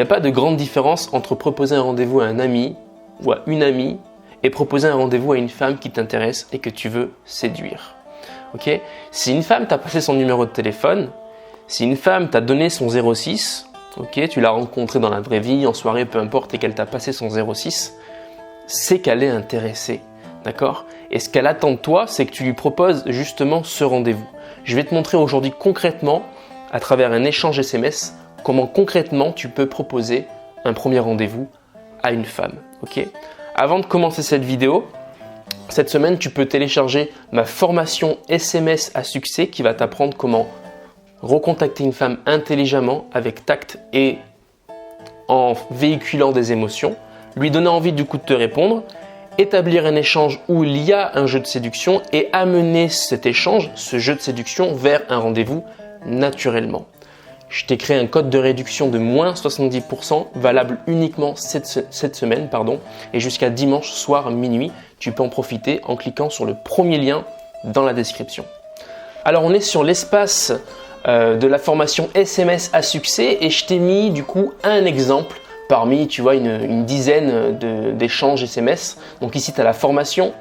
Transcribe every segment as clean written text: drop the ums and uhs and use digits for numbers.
n'y a pas de grande différence entre proposer un rendez-vous à un ami ou à une amie et proposer un rendez-vous à une femme qui t'intéresse et que tu veux séduire. Okay? Si une femme t'a passé son numéro de téléphone, si une femme t'a donné son 06, okay, tu l'as rencontrée dans la vraie vie, en soirée, peu importe, et qu'elle t'a passé son 06, c'est qu'elle est intéressée. D'accord? Et ce qu'elle attend de toi, c'est que tu lui proposes justement ce rendez-vous. Je vais te montrer aujourd'hui concrètement, à travers un échange SMS, comment concrètement tu peux proposer un premier rendez-vous à une femme. Okay? Avant de commencer cette vidéo, cette semaine, tu peux télécharger ma formation SMS à succès qui va t'apprendre comment recontacter une femme intelligemment, avec tact et en véhiculant des émotions, lui donner envie du coup de te répondre, établir un échange où il y a un jeu de séduction et amener cet échange, ce jeu de séduction, vers un rendez-vous naturellement. Je t'ai créé un code de réduction de moins 70% valable uniquement cette semaine et jusqu'à dimanche soir minuit. Tu peux en profiter en cliquant sur le premier lien dans la description. Alors on est sur l'espace de la formation SMS à succès et je t'ai mis du coup un exemple parmi une dizaine d'échanges SMS. Donc ici tu as la formation,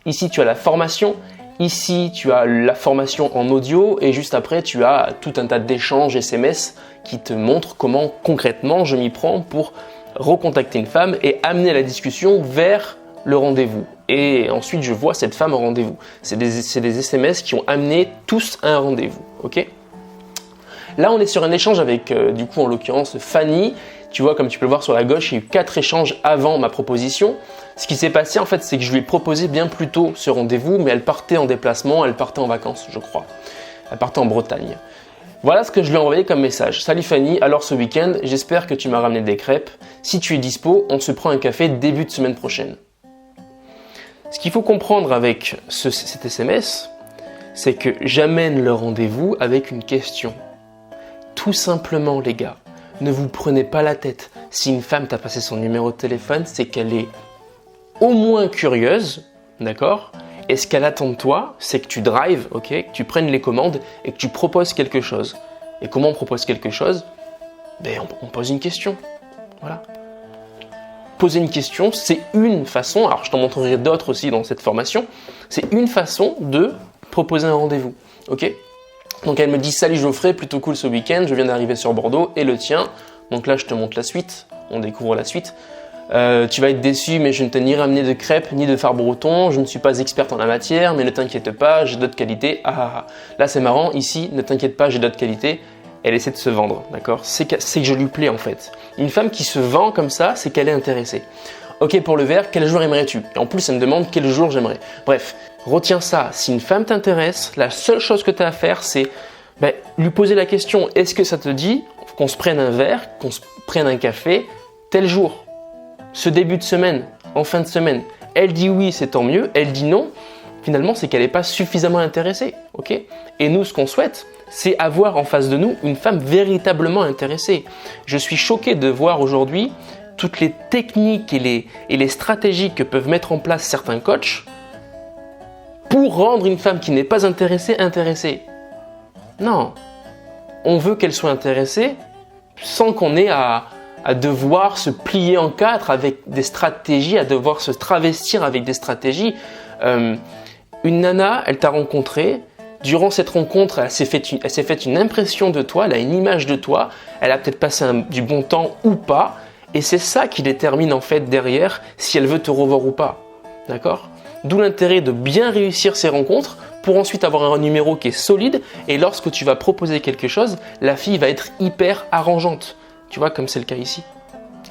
ici tu as la formation. Ici, tu as la formation en audio et juste après, tu as tout un tas d'échanges SMS qui te montrent comment concrètement je m'y prends pour recontacter une femme et amener la discussion vers le rendez-vous. Et ensuite, je vois cette femme au rendez-vous. C'est des SMS qui ont amené tous à un rendez-vous. Okay? Là, on est sur un échange avec, du coup, en l'occurrence, Fanny. Tu vois, comme tu peux le voir sur la gauche, il y a eu 4 échanges avant ma proposition. Ce qui s'est passé, en fait, c'est que je lui ai proposé bien plus tôt ce rendez-vous, mais elle partait en déplacement, elle partait en vacances, je crois. Elle partait en Bretagne. Voilà ce que je lui ai envoyé comme message. Salut Fanny, alors ce week-end, j'espère que tu m'as ramené des crêpes. Si tu es dispo, on se prend un café début de semaine prochaine. Ce qu'il faut comprendre avec cet SMS, c'est que j'amène le rendez-vous avec une question. Tout simplement, les gars. Ne vous prenez pas la tête. Si une femme t'a passé son numéro de téléphone, c'est qu'elle est au moins curieuse, d'accord? Et ce qu'elle attend de toi, c'est que tu drives, okay, que tu prennes les commandes et que tu proposes quelque chose. Et comment on propose quelque chose? On pose une question. Voilà. Poser une question, c'est une façon, alors je t'en montrerai d'autres aussi dans cette formation, c'est une façon de proposer un rendez-vous. Okay? Donc elle me dit « Salut Geoffrey, plutôt cool ce week-end, je viens d'arriver sur Bordeaux et le tien. » Donc là je te montre la suite, on découvre la suite. Tu vas être déçu, mais je ne t'ai ni ramené de crêpes ni de phare breton, je ne suis pas experte en la matière, mais ne t'inquiète pas, j'ai d'autres qualités. Là c'est marrant, ici, ne t'inquiète pas, j'ai d'autres qualités. Elle essaie de se vendre, d'accord? C'est que je lui plais en fait. Une femme qui se vend comme ça, c'est qu'elle est intéressée. Ok, pour le verre, quel jour aimerais-tu? Et en plus, elle me demande quel jour j'aimerais. Bref, retiens ça. Si une femme t'intéresse, la seule chose que tu as à faire, c'est lui poser la question, est-ce que ça te dit qu'on se prenne un verre, qu'on se prenne un café, tel jour, ce début de semaine, en fin de semaine? Elle dit oui, c'est tant mieux. Elle dit non, finalement, c'est qu'elle n'est pas suffisamment intéressée. Okay? Et nous, ce qu'on souhaite, c'est avoir en face de nous une femme véritablement intéressée. Je suis choqué de voir aujourd'hui toutes les techniques et les stratégies que peuvent mettre en place certains coachs pour rendre une femme qui n'est pas intéressée, intéressée. Non, on veut qu'elle soit intéressée sans qu'on ait à devoir se plier en quatre avec des stratégies, à devoir se travestir avec des stratégies. Une nana, elle t'a rencontré. Durant cette rencontre, elle s'est fait une impression de toi, elle a une image de toi, elle a peut-être passé du bon temps ou pas, et c'est ça qui détermine en fait derrière si elle veut te revoir ou pas. D'accord? D'où l'intérêt de bien réussir ces rencontres pour ensuite avoir un numéro qui est solide, et lorsque tu vas proposer quelque chose, la fille va être hyper arrangeante. Tu vois, comme c'est le cas ici.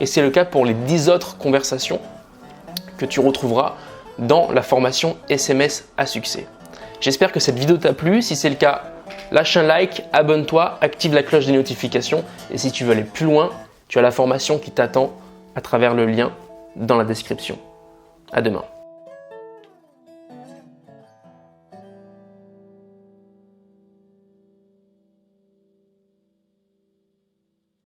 Et c'est le cas pour les 10 autres conversations que tu retrouveras dans la formation SMS à succès. J'espère que cette vidéo t'a plu. Si c'est le cas, lâche un like, abonne-toi, active la cloche des notifications. Et si tu veux aller plus loin, tu as la formation qui t'attend à travers le lien dans la description. À demain.